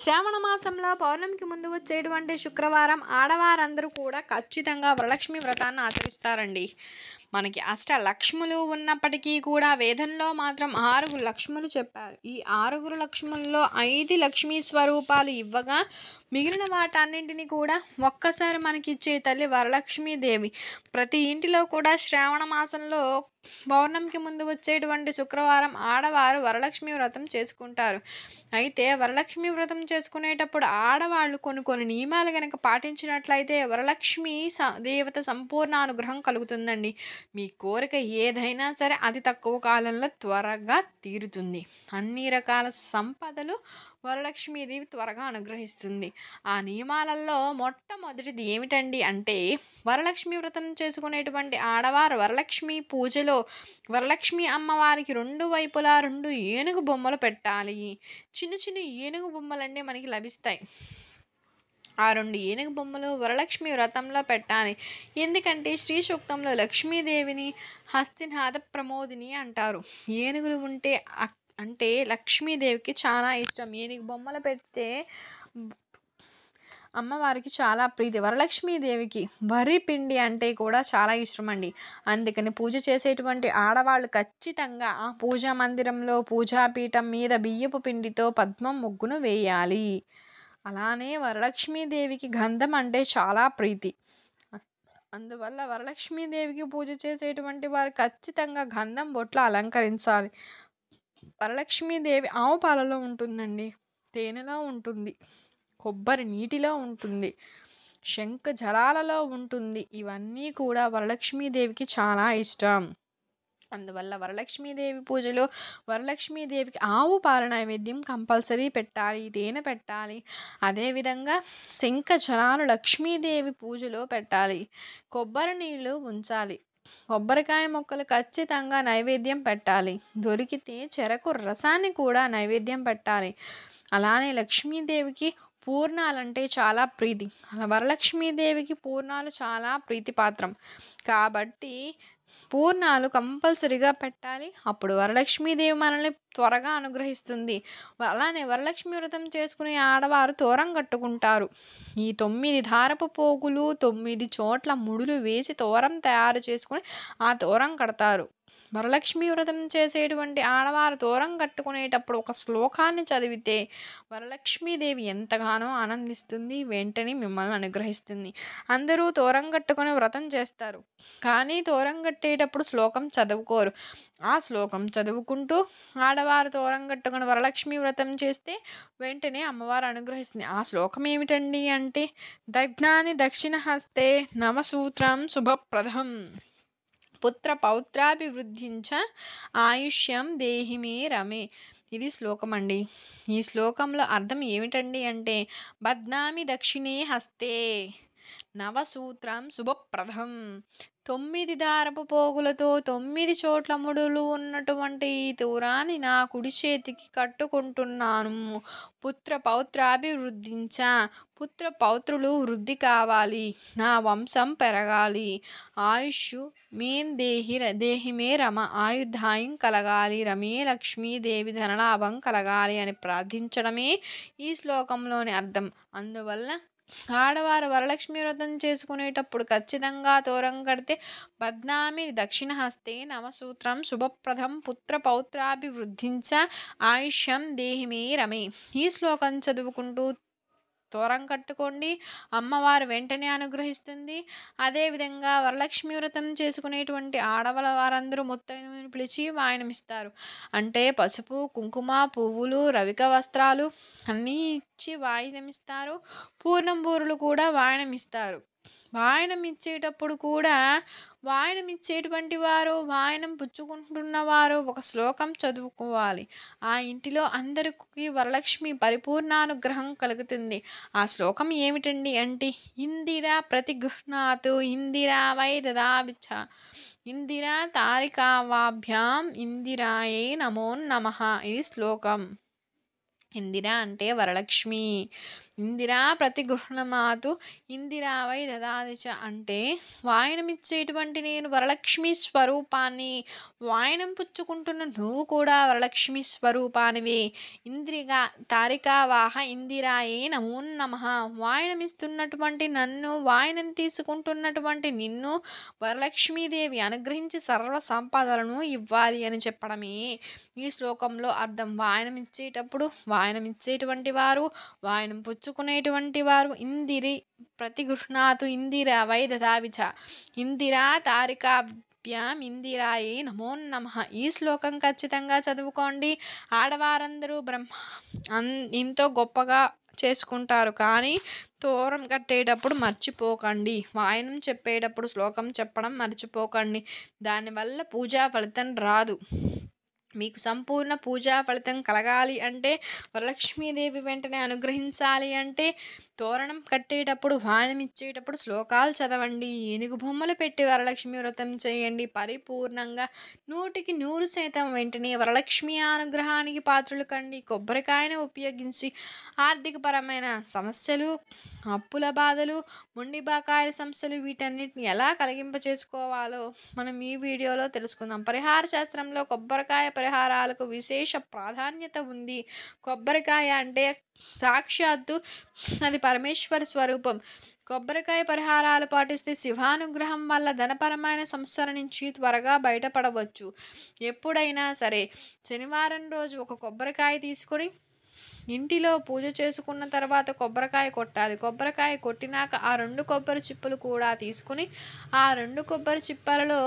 శ్రావణ మాసంలో పౌర్ణమికి ముందు వచ్చేటువంటి శుక్రవారం ఆడవారందరూ కూడా ఖచ్చితంగా వరలక్ష్మి వ్రతాన్ని ఆచరిస్తారండి. మనకి అష్టలక్ష్ములు ఉన్నప్పటికీ కూడా వేదంలో మాత్రం 6 లక్ష్ములు చెప్పారు. ఈ 6 లక్ష్ముల్లో 5 లక్ష్మీ స్వరూపాలు ఇవ్వగా మిగిలిన వాటన్నింటినీ కూడా ఒక్కసారి మనకిచ్చే తల్లి వరలక్ష్మీదేవి. ప్రతి ఇంటిలో కూడా శ్రావణ మాసంలో పౌర్ణమికి ముందు వచ్చేటువంటి శుక్రవారం ఆడవారు వరలక్ష్మి వ్రతం చేసుకుంటారు. అయితే వరలక్ష్మి వ్రతం చేసుకునేటప్పుడు ఆడవాళ్ళు కొన్ని నియమాలు గనక పాటించినట్లయితే వరలక్ష్మి దేవత సంపూర్ణ అనుగ్రహం కలుగుతుందండి. మీ కోరిక ఏదైనా సరే అతి తక్కువ కాలంలో త్వరగా తీరుతుంది. అన్ని రకాల సంపదలు వరలక్ష్మీదేవి త్వరగా అనుగ్రహిస్తుంది. ఆ నియమాలలో మొట్టమొదటిది ఏమిటండి అంటే, వరలక్ష్మి వ్రతం చేసుకునేటువంటి ఆడవారు వరలక్ష్మి పూజలో వరలక్ష్మి అమ్మవారికి 2 వైపులా 2 ఏనుగు బొమ్మలు పెట్టాలి. చిన్న చిన్న ఏనుగు బొమ్మలన్నీ మనకి లభిస్తాయి. ఆ 2 ఏనుగు బొమ్మలు వరలక్ష్మి వ్రతంలో పెట్టాలి. ఎందుకంటే శ్రీ సూక్తంలో లక్ష్మీదేవిని హస్తినాథ ప్రమోదిని అంటారు. ఏనుగులు ఉంటే అంటే లక్ష్మీదేవికి చాలా ఇష్టం. ఏనుగు బొమ్మలు పెడితే అమ్మవారికి చాలా ప్రీతి. వరలక్ష్మీదేవికి వరి పిండి అంటే కూడా చాలా ఇష్టమండి. అందుకని పూజ చేసేటువంటి ఆడవాళ్ళు ఖచ్చితంగా ఆ పూజా మందిరంలో పూజాపీఠం మీద బియ్యపు పిండితో పద్మం ముగ్గును వేయాలి. అలానే వరలక్ష్మీదేవికి గంధం అంటే చాలా ప్రీతి. అందువల్ల వరలక్ష్మీదేవికి పూజ చేసేటువంటి వారు ఖచ్చితంగా గంధం బొట్లు అలంకరించాలి. వరలక్ష్మీదేవి ఆవు పాలలో ఉంటుందండి, తేనెలో ఉంటుంది, కొబ్బరి నీటిలో ఉంటుంది, శంఖ జలాలలో ఉంటుంది. ఇవన్నీ కూడా వరలక్ష్మీదేవికి చాలా ఇష్టం. అందువల్ల వరలక్ష్మీదేవి పూజలో వరలక్ష్మీదేవికి ఆవు పాల నైవేద్యం కంపల్సరీ పెట్టాలి, తేనె పెట్టాలి. అదేవిధంగా శంఖ జలాలు లక్ష్మీదేవి పూజలో పెట్టాలి. కొబ్బరి నీళ్ళు ఉంచాలి. కొబ్బరికాయ ముక్కలు ఖచ్చితంగా నైవేద్యం పెట్టాలి. దొరికితే చెరకు రసాన్ని కూడా నైవేద్యం పెట్టాలి. అలానే లక్ష్మీదేవికి పూర్ణాలంటే చాలా ప్రీతి. వరలక్ష్మీదేవికి పూర్ణాలు చాలా ప్రీతిపాత్రం కాబట్టి పూర్ణాలు కంపల్సరిగా పెట్టాలి. అప్పుడు వరలక్ష్మీదేవి మనల్ని త్వరగా అనుగ్రహిస్తుంది. అలానే వరలక్ష్మి వ్రతం చేసుకునే ఆడవారు తోరం కట్టుకుంటారు. ఈ 9 దారపు పోగులు 9 చోట్ల ముడులు వేసి తోరం తయారు చేసుకుని ఆ తోరం కడతారు. వరలక్ష్మి వ్రతం చేసేటువంటి ఆడవారు తోరం కట్టుకునేటప్పుడు ఒక శ్లోకాన్ని చదివితే వరలక్ష్మీదేవి ఎంతగానో ఆనందిస్తుంది, వెంటనే మిమ్మల్ని అనుగ్రహిస్తుంది. అందరూ తోరం కట్టుకుని వ్రతం చేస్తారు, కానీ తోరం కట్టేటప్పుడు శ్లోకం చదువుకోరు. ఆ శ్లోకం చదువుకుంటూ ఆడవారు తోరం కట్టుకుని వరలక్ష్మి వ్రతం చేస్తే వెంటనే అమ్మవారు అనుగ్రహిస్తుంది. ఆ శ్లోకం ఏమిటండి అంటే, దగ్నాని దక్షిణ హస్తే నవసూత్రం శుభప్రదం పుత్ర పౌత్రాభివృద్ధించ ఆయుష్యం దేహి మే రమే. ఇది శ్లోకం అండి. ఈ శ్లోకంలో అర్థం ఏమిటండి అంటే, బద్నామి దక్షిణే హస్తే నవసూత్రం శుభప్రదం. 9 దారపు పోగులతో 9 చోట్ల ముడులు ఉన్నటువంటి ఈ తూరాన్ని నా కుడి చేతికి కట్టుకుంటున్నాను. పుత్ర పౌత్రాభివృద్ధించ, పుత్ర పౌత్రులు వృద్ధి కావాలి, నా వంశం పెరగాలి. ఆయుష్ మేం దేహి మే రమ, ఆయుర్దాయం కలగాలి, రమే లక్ష్మీదేవి ధనలాభం కలగాలి అని ప్రార్థించడమే ఈ శ్లోకంలోని అర్థం. అందువల్ల ఆడవారు వరలక్ష్మి వ్రతం చేసుకునేటప్పుడు ఖచ్చితంగా తోరం కడితే బద్నామి దక్షిణ హస్తే నవసూత్రం శుభప్రదం పుత్ర పౌత్రాభివృద్ధించ ఆయుష్యం దేహి మే రమే. ఈ శ్లోకం చదువుకుంటూ తోరం కట్టుకోండి, అమ్మవారు వెంటనే అనుగ్రహిస్తుంది. అదేవిధంగా వరలక్ష్మి వ్రతం చేసుకునేటువంటి ఆడవాళ్ళ వారందరూ ముత్తైదువుని పిలిచి వాయనమిస్తారు. అంటే పసుపు, కుంకుమ, పువ్వులు, రవిక వస్త్రాలు అన్నీ ఇచ్చి వాయనమిస్తారు. పూర్ణం బూరులు కూడా వాయనమిస్తారు. వాయనం ఇచ్చేటప్పుడు కూడా వాయనం ఇచ్చేటువంటి వారు, వాయనం పుచ్చుకుంటున్నవారు ఒక శ్లోకం చదువుకోవాలి. ఆ ఇంటిలో అందరికీ వరలక్ష్మి పరిపూర్ణానుగ్రహం కలుగుతుంది. ఆ శ్లోకం ఏమిటండి అంటే, ఇందిరా ప్రతిగృహ్ణాతు ఇందిరా వై దదావిచ ఇందిరా తారికావాభ్యాం ఇందిరాయే నమో నమః. ఇది శ్లోకం. ఇందిర అంటే వరలక్ష్మి, ఇందిరా ప్రతిగృహ్ణమాతు ఇందిరా వై దదాతి చ అంటే వాయనమిచ్చేటువంటి నేను వరలక్ష్మి స్వరూపాన్ని, వాయనం పుచ్చుకుంటున్న నువ్వు కూడా వరలక్ష్మి స్వరూపానివి. ఇంద్రిగా తారికావాహ ఇందిరాయే నమో నమః. వాయనమిస్తున్నటువంటి నన్ను, వాయనం తీసుకుంటున్నటువంటి నిన్ను వరలక్ష్మీదేవి అనుగ్రహించి సర్వ సంపదలను ఇవ్వాలి అని చెప్పడమే ఈ శ్లోకంలో అర్థం. వాయనమిచ్చేటువంటి వారు, వాయనం పుచ్చుకునేటువంటి వారు ఇందిరి ప్రతిగృహ్ణాతు ఇందిరా వై దదామి చ ఇందిరా తారికాభ్యాం ఇందిరాయే నమో నమః. ఈ శ్లోకం ఖచ్చితంగా చదువుకోండి. ఆడవారందరూ ఎంతో గొప్పగా చేసుకుంటారు, కానీ తోరం కట్టేటప్పుడు మర్చిపోకండి. వాయనం చెప్పేటప్పుడు శ్లోకం చెప్పడం మర్చిపోకండి. దానివల్ల పూజా ఫలితం రాదు. మీకు సంపూర్ణ పూజా ఫలితం కలగాలి అంటే, వరలక్ష్మీదేవి వెంటనే అనుగ్రహించాలి అంటే, తోరణం కట్టేటప్పుడు, వాయనం ఇచ్చేటప్పుడు శ్లోకాలు చదవండి. ఏనుగు బొమ్మలు పెట్టి వరలక్ష్మి వ్రతం చేయండి. పరిపూర్ణంగా 100% వెంటనే వరలక్ష్మి అనుగ్రహానికి పాత్రలు కండి. కొబ్బరికాయను ఉపయోగించి ఆర్థికపరమైన సమస్యలు, అప్పుల బాధలు, మొండి బకాయిల సమస్యలు వీటన్నిటిని ఎలా కలిగింపచేసుకోవాలో మనం ఈ వీడియోలో తెలుసుకుందాం. పరిహార శాస్త్రంలో కొబ్బరికాయ పరిహారాలకు విశేష ప్రాధాన్యత ఉంది. కొబ్బరికాయ అంటే సాక్షాత్తు అది పరమేశ్వర స్వరూపం. కొబ్బరికాయ పరిహారాలు పాటిస్తే శివానుగ్రహం వల్ల ధనపరమైన సమస్యల నుంచి త్వరగా బయటపడవచ్చు. ఎప్పుడైనా సరే శనివారం రోజు ఒక కొబ్బరికాయ తీసుకొని ఇంటిలో పూజ చేసుకున్న తర్వాత కొబ్బరికాయ కొట్టాలి. కొబ్బరికాయ కొట్టినాక ఆ 2 కొబ్బరి చిప్పలు కూడా తీసుకుని ఆ 2 కొబ్బరి చిప్పలలో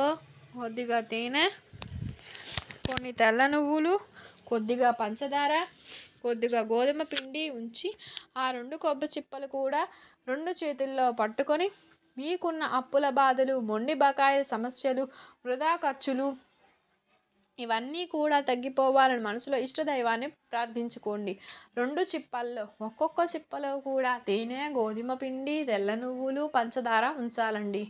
కొద్దిగా తేనె, కొన్ని తెల్ల నువ్వులు, కొద్దిగా పంచదార, కొద్దిగా గోధుమ పిండి ఉంచి ఆ 2 కొబ్బరి చిప్పలు కూడా 2 చేతుల్లో పట్టుకొని మీకున్న అప్పుల బాధలు, మొండి బకాయిల సమస్యలు, వృధా ఖర్చులు ఇవన్నీ కూడా తగ్గిపోవాలని మనసులో ఇష్టదైవాన్ని ప్రార్థించుకోండి. 2 చిప్పల్లో ఒక్కొక్క చిప్పలో కూడా తేనె, గోధుమ పిండి, తెల్ల నువ్వులు, పంచదార ఉంచాలండి.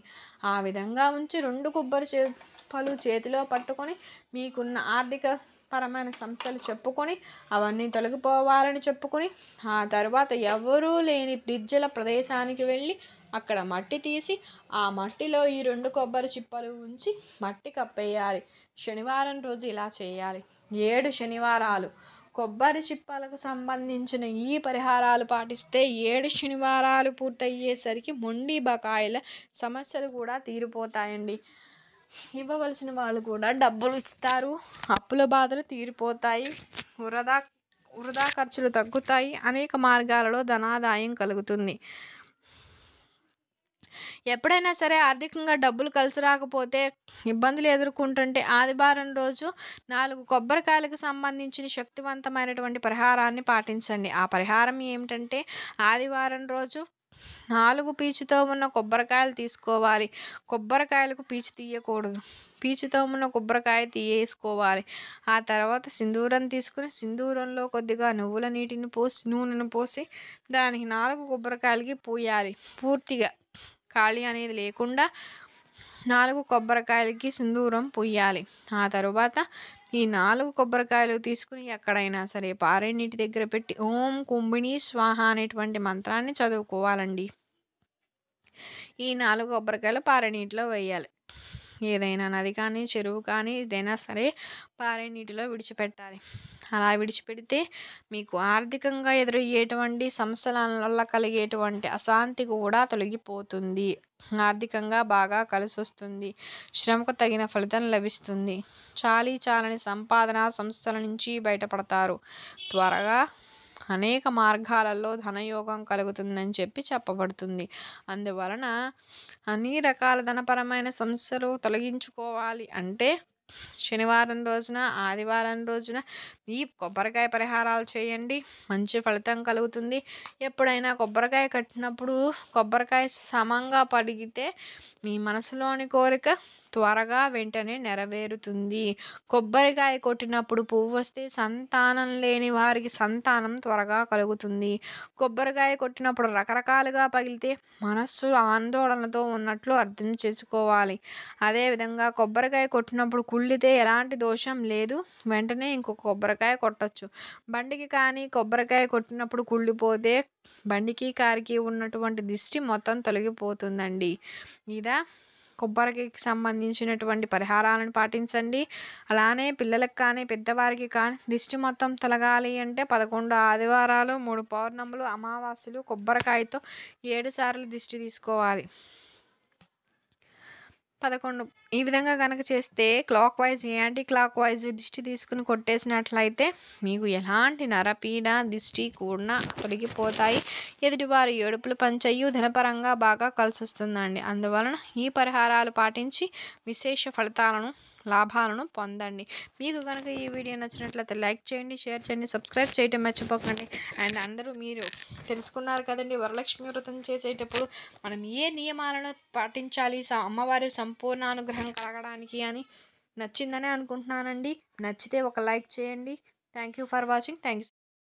ఆ విధంగా ఉంచి 2 కొబ్బరి చిప్పలు చేతిలో పట్టుకొని మీకున్న ఆర్థిక పరమైన సమస్యలు చెప్పుకొని అవన్నీ తొలగిపోవాలని చెప్పుకొని ఆ తర్వాత ఎవరూ లేని నిర్జల ప్రదేశానికి వెళ్ళి అక్కడ మట్టి తీసి ఆ మట్టిలో ఈ 2 కొబ్బరి చిప్పలు ఉంచి మట్టి కప్పేయాలి. శనివారం రోజు ఇలా చేయాలి. 7 శనివారాలు కొబ్బరి చిప్పలకు సంబంధించిన ఈ పరిహారాలు పాటిస్తే 7 శనివారాలు పూర్తయ్యేసరికి మొండి బకాయిల సమస్యలు కూడా తీరిపోతాయండి. ఇవ్వవలసిన వాళ్ళు కూడా డబ్బులు ఇస్తారు. అప్పుల బాధలు తీరిపోతాయి. వృధా ఖర్చులు తగ్గుతాయి. అనేక మార్గాలలో ధనాదాయం కలుగుతుంది. ఎప్పుడైనా సరే ఆర్థికంగా డబ్బులు కలిసి రాకపోతే, ఇబ్బందులు ఎదుర్కొంటుంటే ఆదివారం రోజు 4 కొబ్బరికాయలకు సంబంధించిన శక్తివంతమైనటువంటి పరిహారాన్ని పాటించండి. ఆ పరిహారం ఏమిటంటే, ఆదివారం రోజు 4 పీచుతో ఉన్న కొబ్బరికాయలు తీసుకోవాలి. కొబ్బరికాయలకు పీచు తీయకూడదు. పీచుతో ఉన్న కొబ్బరికాయ తీయేసుకోవాలి. ఆ తర్వాత సింధూరం తీసుకుని సింధూరంలో కొద్దిగా నువ్వుల నూనెను పోసి దానికి 4 కొబ్బరికాయలకి పూయాలి. పూర్తిగా ఖాళీ అనేది లేకుండా 4 కొబ్బరికాయలకి సింధూరం పూయాలి. ఆ తరువాత ఈ 4 కొబ్బరికాయలు తీసుకుని ఎక్కడైనా సరే పారే నీటి దగ్గర పెట్టి ఓం కుంభిని స్వాహ అనేటువంటి మంత్రాన్ని చదువుకోవాలండి. ఈ 4 కొబ్బరికాయలు పారే నీటిలో వేయాలి. ఏదైనా నది కానీ, చెరువు కానీ ఏదైనా సరే పారే నీటిలో విడిచిపెట్టాలి. అలా విడిచిపెడితే మీకు ఆర్థికంగా ఎదురయ్యేటువంటి సమస్యల వల్ల కలిగేటువంటి అశాంతి కూడా తొలగిపోతుంది. ఆర్థికంగా బాగా కలిసి వస్తుంది. శ్రమకు తగిన ఫలితం లభిస్తుంది. చాలని సంపాదన సమస్యల నుంచి బయటపడతారు. త్వరగా అనేక మార్గాలలో ధనయోగం కలుగుతుందని చెప్పబడుతుంది. అందువలన అన్ని రకాల ధనపరమైన సమస్యలు తొలగించుకోవాలి అంటే శనివారం రోజున, ఆదివారం రోజున ఈ కొబ్బరికాయ పరిహారాలు చేయండి. మంచి ఫలితం కలుగుతుంది. ఎప్పుడైనా కొబ్బరికాయ కట్టినప్పుడు కొబ్బరికాయ సమంగా పడిగితే మీ మనసులోని కోరిక త్వరగా వెంటనే నెరవేరుతుంది. కొబ్బరికాయ కొట్టినప్పుడు పువ్వొస్తే సంతానం లేని వారికి సంతానం త్వరగా కలుగుతుంది. కొబ్బరికాయ కొట్టినప్పుడు రకరకాలుగా పగిలితే మనస్సు ఆందోళనతో ఉన్నట్లు అర్థం చేసుకోవాలి. అదేవిధంగా కొబ్బరికాయ కొట్టినప్పుడు కుళ్ళితే ఎలాంటి దోషం లేదు. వెంటనే ఇంకొక కొబ్బరికాయ కొట్టొచ్చు. బండికి కానీ కొబ్బరికాయ కొట్టినప్పుడు కుళ్ళిపోతే బండికి, కారుకి ఉన్నటువంటి దిష్టి మొత్తం తొలగిపోతుందండి. ఇదా కొబ్బరికాయకి సంబంధించినటువంటి పరిహారాలను పాటించండి. అలానే పిల్లలకి కానీ, పెద్దవారికి కానీ దిష్టి మొత్తం తొలగాలి అంటే 11 ఆదివారాలు, 3 పౌర్ణములు, అమావాస్యలు కొబ్బరికాయతో 7 సార్లు దిష్టి తీసుకోవాలి. 11 ఈ విధంగా గనక చేస్తే clock wise, anti clock wise దిష్టి తీసుకుని కొట్టేసినట్లయితే మీకు ఎలాంటి నరపీడ, దిష్టి కూడా తొలగిపోతాయి. ఎదుటివారి ఏడుపులు పంచయ్యు ధనపరంగా బాగా కలిసొస్తుందండి. అందువలన ఈ పరిహారాలు పాటించి విశేష ఫలితాలను, లాభాలను పొందండి. మీకు కనుక ఈ వీడియో నచ్చినట్లయితే లైక్ చేయండి, షేర్ చేయండి, సబ్స్క్రైబ్ చేయటం మర్చిపోకండి. అండ్ అందరూ మీరు తెలుసుకున్నారు కదండి, వరలక్ష్మి వ్రతం చేసేటప్పుడు మనం ఏ నియమాలను పాటించాలి అమ్మవారి సంపూర్ణ అనుగ్రహం కలగడానికి అని. నచ్చిందనే అనుకుంటున్నానండి. నచ్చితే ఒక లైక్ చేయండి. Thank you for watching. Thanks.